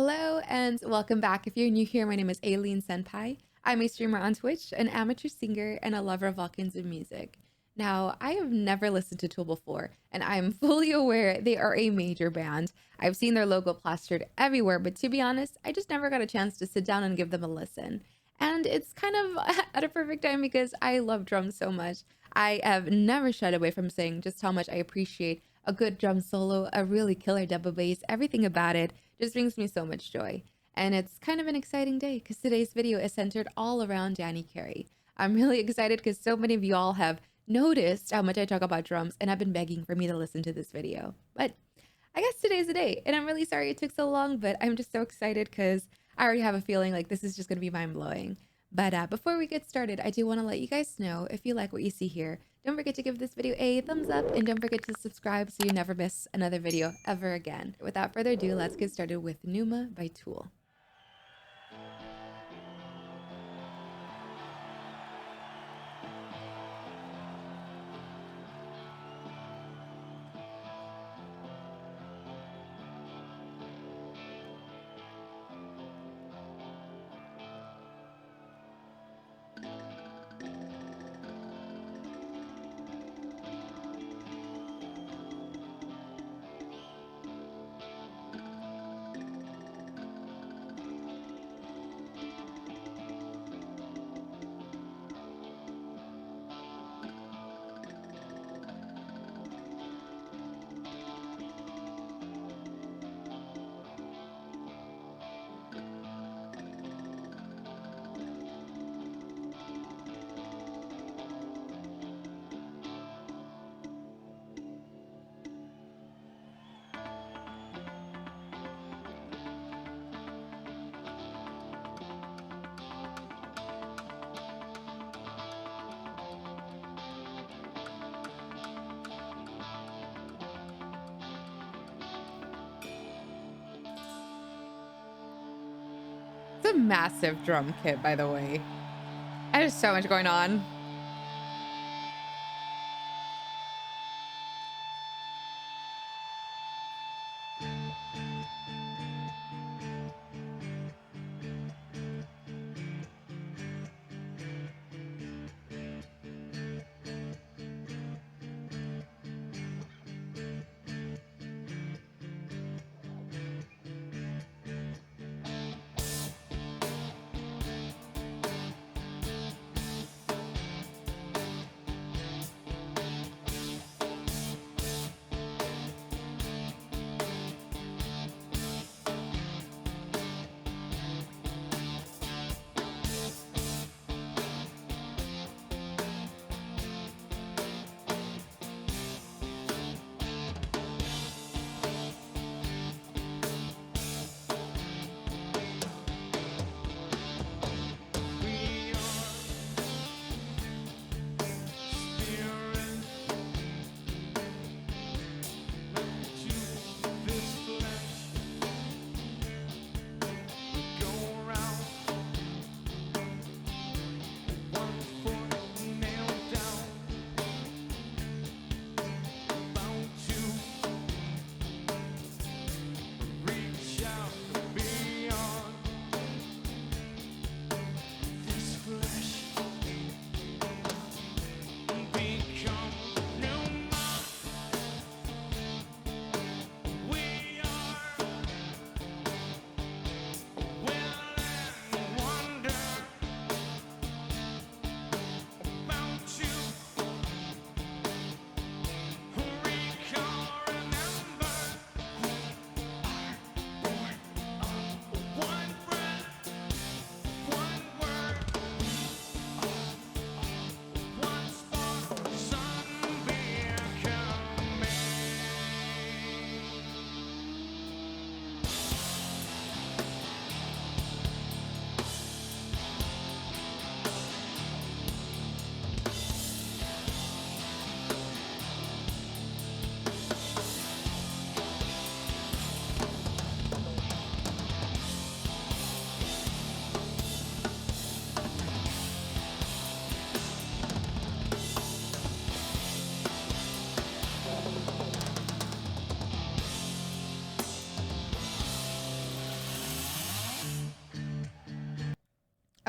Hello and welcome back. If you're new here, my name is Aileen Senpai. I'm a streamer on Twitch, an amateur singer, and a lover of all kinds of music. Now, I have never listened to Tool before, and I'm fully aware they are a major band. I've seen their logo plastered everywhere, but to be honest, I just never got a chance to sit down and give them a listen. And it's kind of at a perfect time because I love drums so much. I have never shied away from saying just how much I appreciate a good drum solo, a really killer double bass, everything about it just brings me so much joy. And it's kind of an exciting day because today's video is centered all around Carey. I'm really excited because so many of you all have noticed how much I talk about drums and have been begging for me to listen to this video. But I guess today's the day, and I'm really sorry it took so long, but I'm just so excited because I already have a feeling like this is just going to be mind blowing. But before we get started, I do want to let you guys know if you like what you see here, don't forget to give this video a thumbs up and don't forget to subscribe so you never miss another video ever again. Without further ado, let's get started with Pneuma by Tool. It's a massive drum kit, by the way. There's so much going on.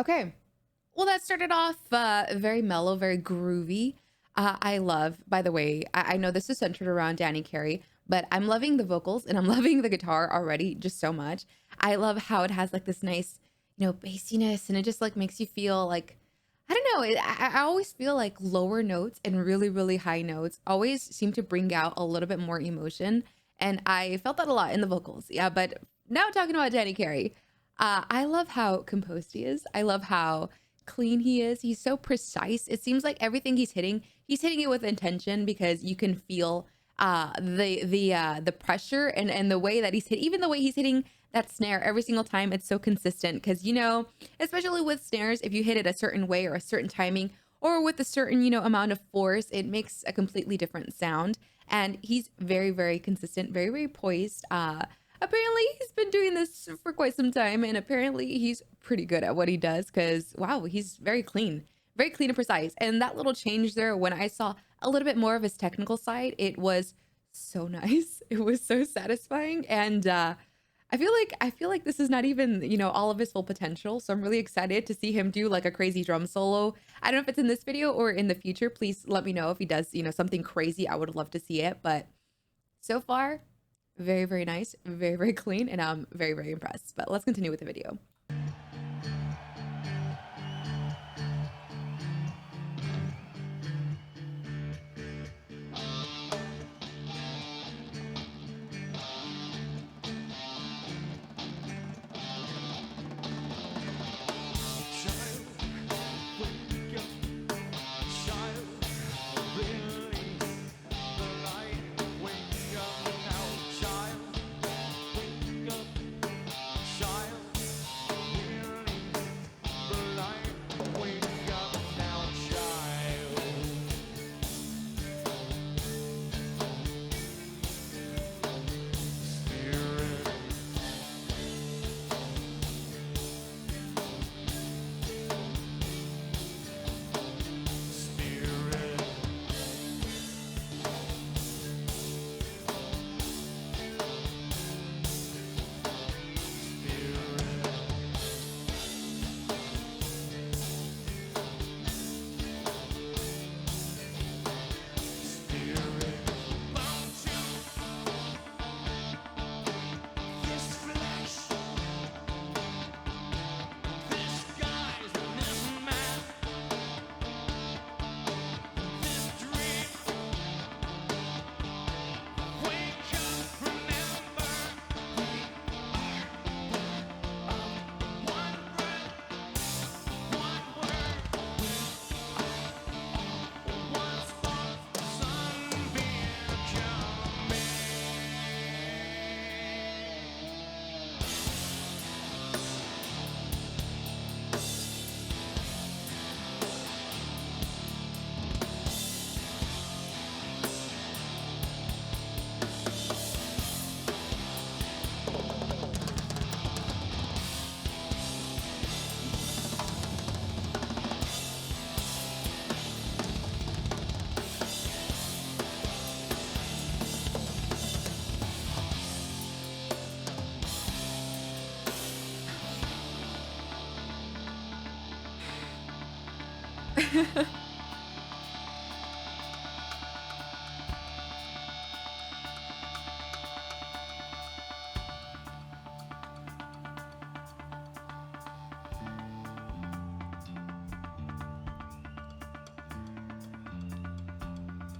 Okay. Well, that started off very mellow, very groovy. I love, by the way, I know this is centered around Danny Carey, but I'm loving the vocals and I'm loving the guitar already just so much. I love how it has like this nice, bassiness, and it just like makes you feel like, I don't know, I always feel like lower notes and really, really high notes always seem to bring out a little bit more emotion. And I felt that a lot in the vocals. Yeah, but now talking about Danny Carey, I love how composed he is. I love how clean he is. He's so precise. It seems like everything he's hitting it with intention, because you can feel the pressure and the way that he's hit, even the way he's hitting that snare every single time. It's so consistent, because especially with snares, if you hit it a certain way or a certain timing or with a certain amount of force, it makes a completely different sound. And he's very, very consistent, very, very poised. Apparently he's been doing this for quite some time, and apparently he's pretty good at what he does, because wow, he's very clean and precise. And that little change there, when I saw a little bit more of his technical side, it was so nice. It was so satisfying. And I feel like this is not even all of his full potential, so I'm really excited to see him do like a crazy drum solo. I don't know if it's in this video or in the future. Please let me know if he does something crazy. I would love to see it. But so far, very, very nice, very, very clean, and I'm very, very impressed. But let's continue with the video.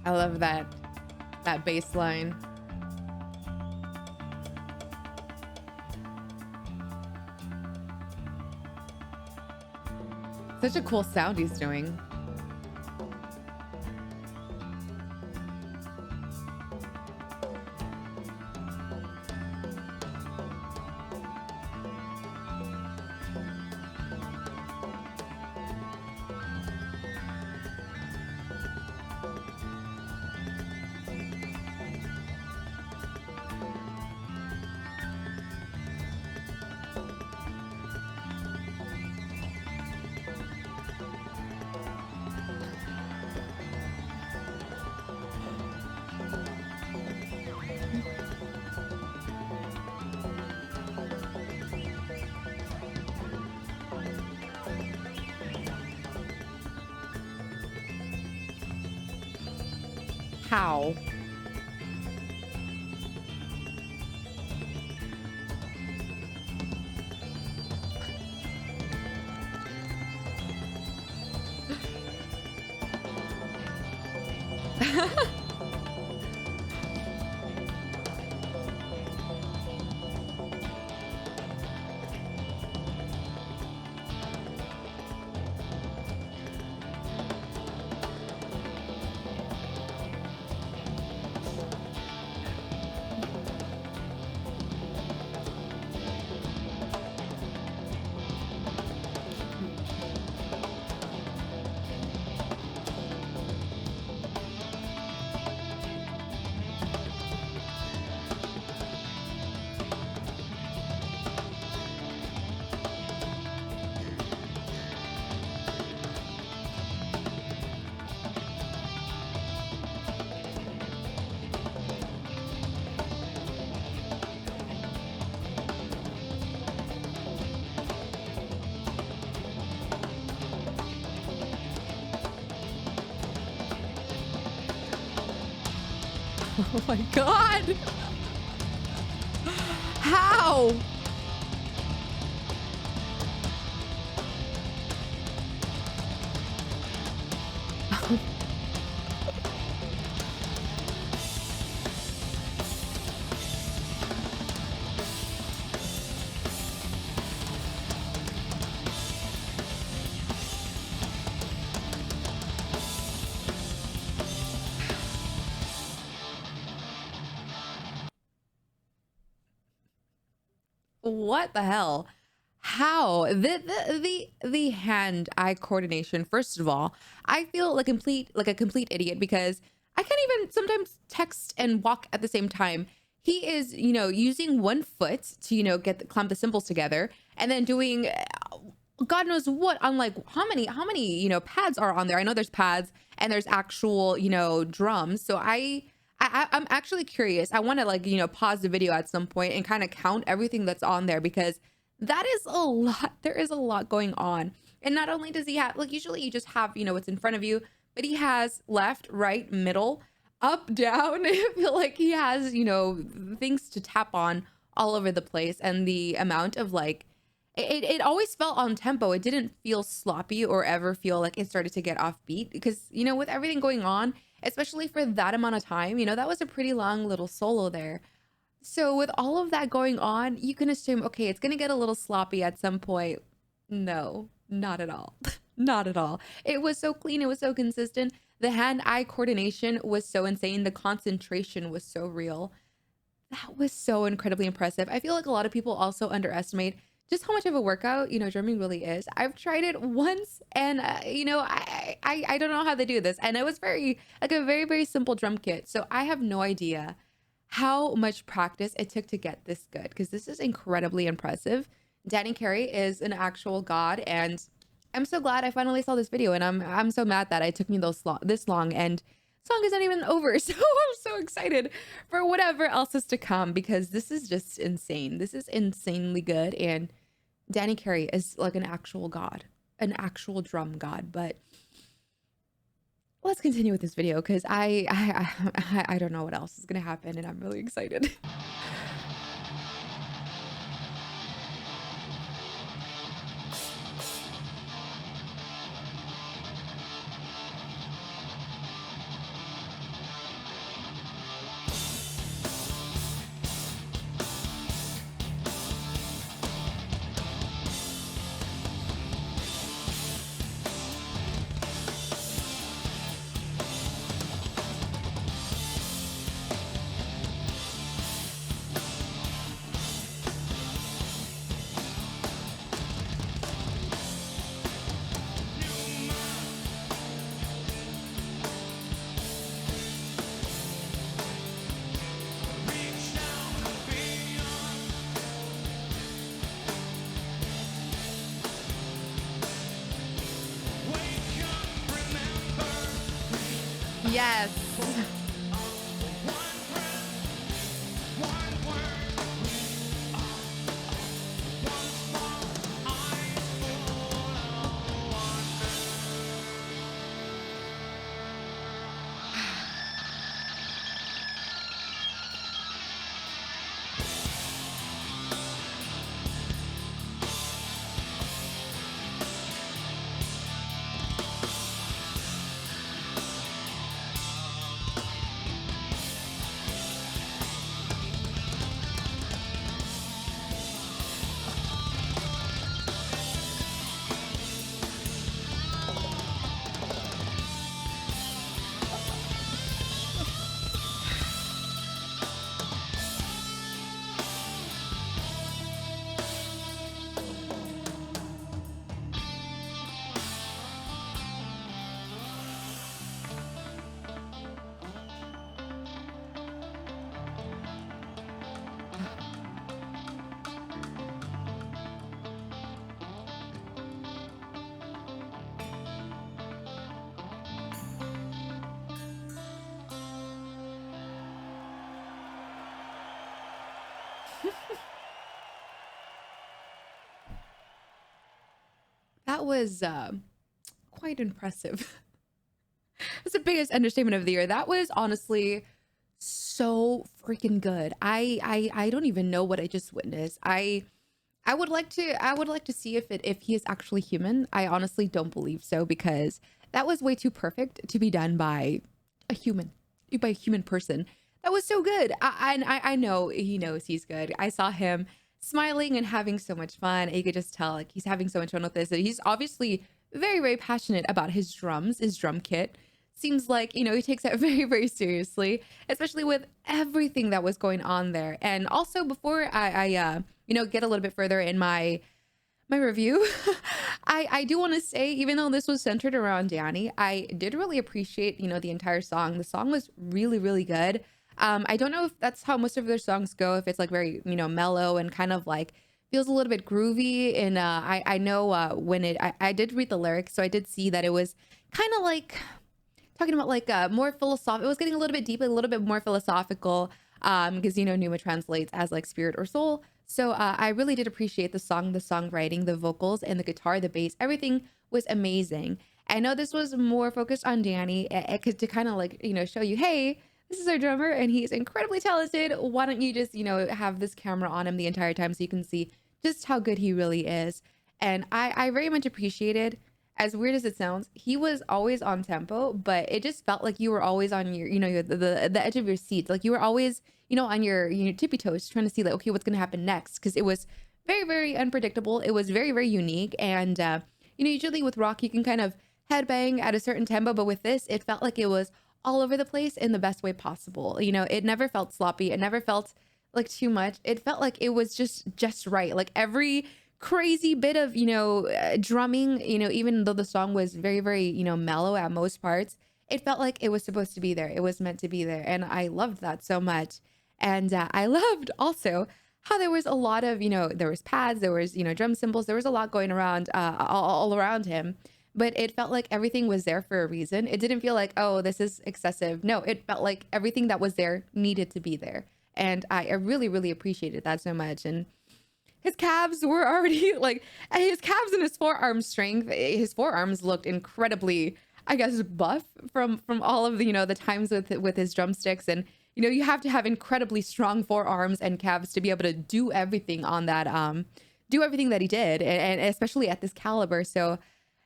I love that bass line. Such a cool sound he's doing. How? Oh my God. How? What the hell? How? The hand-eye coordination, first of all, I feel like a complete idiot because I can't even sometimes text and walk at the same time. He is, using one foot to, clamp the cymbals together and then doing God knows what on like how many, pads are on there. I know there's pads and there's actual, drums. So I'm actually curious. I want to pause the video at some point and kind of count everything that's on there because that is a lot. There is a lot going on. And not only does he have, like, usually you just have, what's in front of you, but he has left, right, middle, up, down. I feel like he has, things to tap on all over the place. And the amount of it always felt on tempo. It didn't feel sloppy or ever feel like it started to get off beat because, with everything going on, especially for that amount of time, that was a pretty long little solo there. So with all of that going on, you can assume, okay, it's going to get a little sloppy at some point. No, not at all. Not at all. It was so clean. It was so consistent. The hand-eye coordination was so insane. The concentration was so real. That was so incredibly impressive. I feel like a lot of people also underestimate just how much of a workout, drumming really is. I've tried it once and, I don't know how they do this. And it was very, like a very, very simple drum kit. So I have no idea how much practice it took to get this good because this is incredibly impressive. Danny Carey is an actual god, and I'm so glad I finally saw this video. And I'm so mad that it took me this long, and song isn't even over. So I'm so excited for whatever else is to come because this is just insane. This is insanely good, and Danny Carey is like an actual god, an actual drum god. But let's continue with this video because I don't know what else is gonna happen, and I'm really excited. Yes. That was quite impressive. It's the biggest understatement of the year. That was honestly so freaking good. I don't even know what I just witnessed. I would like to see if he is actually human. I honestly don't believe so because that was way too perfect to be done by a human, by a human person. That was so good. I know he knows he's good. I saw him smiling and having so much fun. You could just tell like he's having so much fun with this. And he's obviously very, very passionate about his drums, his drum kit. Seems like, he takes that very, very seriously, especially with everything that was going on there. And also before I get a little bit further in my review, I do want to say, even though this was centered around Danny, I did really appreciate, the entire song. The song was really, really good. I don't know if that's how most of their songs go, if it's like very, mellow and kind of like feels a little bit groovy. And I know when I did read the lyrics, so I did see that it was kind of like talking about like more philosophical. It was getting a little bit deeper, a little bit more philosophical, because Pneuma translates as like spirit or soul. So I really did appreciate the song, the songwriting, the vocals, and the guitar, the bass. Everything was amazing. I know this was more focused on Danny, to kind of like show you, hey, this is our drummer, and he's incredibly talented. Why don't you just have this camera on him the entire time so you can see just how good he really is. And I very much appreciated, as weird as it sounds, he was always on tempo, but it just felt like you were always on your, the edge of your seat. Like you were always, on your tippy toes trying to see like, okay, what's going to happen next? Because it was very, very unpredictable. It was very, very unique. And, usually with rock, you can kind of headbang at a certain tempo, but with this, it felt like it was all over the place in the best way possible. It never felt sloppy. It never felt like too much. It felt like it was just right. Like every crazy bit of drumming, even though the song was very, very mellow at most parts, it felt like it was supposed to be there. It was meant to be there, and I loved that so much. And I loved also how there was a lot of there was pads, there was drum cymbals, there was a lot going around, all around him, but it felt like everything was there for a reason. It didn't feel like, oh, this is excessive. No, it felt like everything that was there needed to be there, and I really, really appreciated that so much. And his calves were already like, his calves and his forearm strength, his forearms looked incredibly, I guess, buff from all of the times with his drumsticks. And you have to have incredibly strong forearms and calves to be able to do everything on that, do everything that he did, and especially at this caliber. So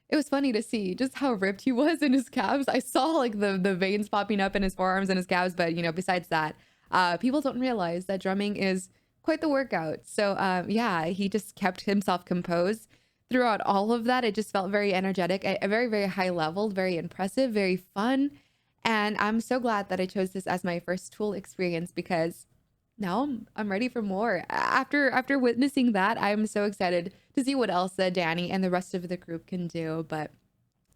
it was funny to see just how ripped he was in his calves. I saw like the veins popping up in his forearms and his calves, but besides that, people don't realize that drumming is quite the workout. So yeah, he just kept himself composed throughout all of that. It just felt very energetic, a very, very high level, very impressive, very fun. And I'm so glad that I chose this as my first Tool experience, because now I'm ready for more. After witnessing that, I'm so excited to see what else Danny and the rest of the group can do. But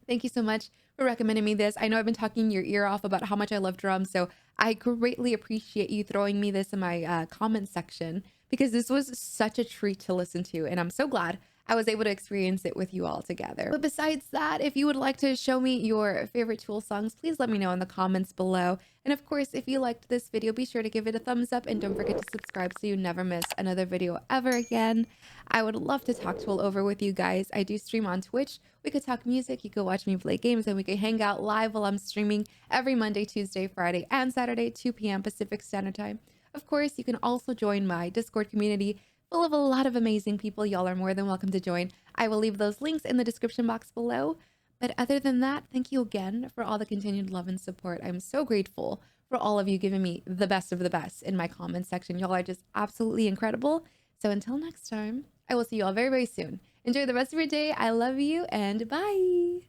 thank you so much for recommending me this. I know I've been talking your ear off about how much I love drums, so I greatly appreciate you throwing me this in my comment section, because this was such a treat to listen to, and I'm so glad I was able to experience it with you all together. But besides that, if you would like to show me your favorite Tool songs, please let me know in the comments below. And of course, if you liked this video, be sure to give it a thumbs up, and don't forget to subscribe so you never miss another video ever again. I would love to talk Tool over with you guys. I do stream on Twitch. We could talk music, you could watch me play games, and we could hang out live while I'm streaming every Monday, Tuesday, Friday, and Saturday, 2 p.m. Pacific Standard Time. Of course, you can also join my Discord community full of a lot of amazing people. Y'all are more than welcome to join. I will leave those links in the description box below. But other than that, thank you again for all the continued love and support. I'm so grateful for all of you giving me the best of the best in my comments section. Y'all are just absolutely incredible. So until next time, I will see you all very, very soon. Enjoy the rest of your day. I love you, and bye.